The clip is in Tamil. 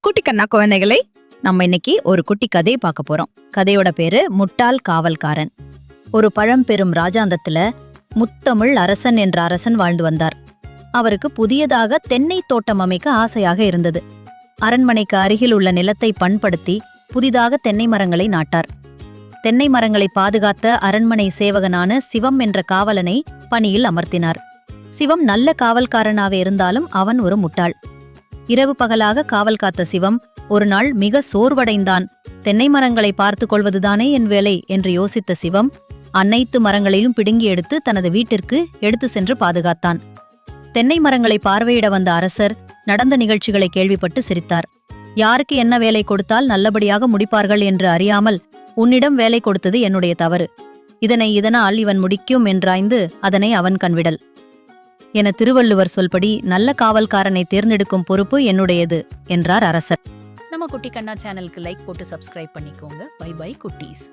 குட்டி கண்ணா குழந்தைகளை, நம்ம இன்னைக்கு ஒரு குட்டி கதை பார்க்க போறோம். கதையோட பேரு முட்டாள் காவல்காரன். ஒரு பழம்பெரும் ராஜாந்தத்துல முத்தமிழ் அரசன் என்ற அரசன் வாழ்ந்து வந்தார். அவருக்கு புதியதாக தென்னை தோட்டம் அமைக்க ஆசையாக இருந்தது. அரண்மனைக்கு அருகில் உள்ள நிலத்தை பண்படுத்தி புதிதாக தென்னை மரங்களை நாட்டார். தென்னை மரங்களை பாதுகாத்த அரண்மனை சேவகனான சிவம் என்ற காவலனை பணியில் அமர்த்தினார். சிவம் நல்ல காவல்காரனாக இருந்தாலும் அவன் ஒரு முட்டாள். இரவு பகலாக காவல் காத்த சிவம் ஒரு நாள் மிக சோர்வடைந்தான். தென்னை மரங்களை பார்த்து கொள்வதுதானே என் வேலை என்று யோசித்த சிவம் அனைத்து மரங்களையும் பிடுங்கி எடுத்து தனது வீட்டிற்கு எடுத்து சென்று பாதுகாத்தான். தென்னை மரங்களை பார்வையிட வந்த அரசர் நடந்த நிகழ்ச்சிகளை கேள்விப்பட்டு சிரித்தார். யாருக்கு என்ன வேலை கொடுத்தால் நல்லபடியாக முடிப்பார்கள் என்று அறியாமல் உன்னிடம் வேலை கொடுத்தது என்னுடைய தவறு. இதனால் இவன் முடிக்கும் என்றாய்ந்து அதனை அவன் கண்விடல் என திருவள்ளுவர் சொல்படி நல்ல காவல்காரனை தேர்ந்தெடுக்கும் பொறுப்பு என்னுடையது என்றார் அரசர். நம்ம குட்டி கண்ணா சேனலுக்கு லைக் போட்டு சப்ஸ்கிரைப் பண்ணிக்கோங்க. பை பை குட்டீஸ்.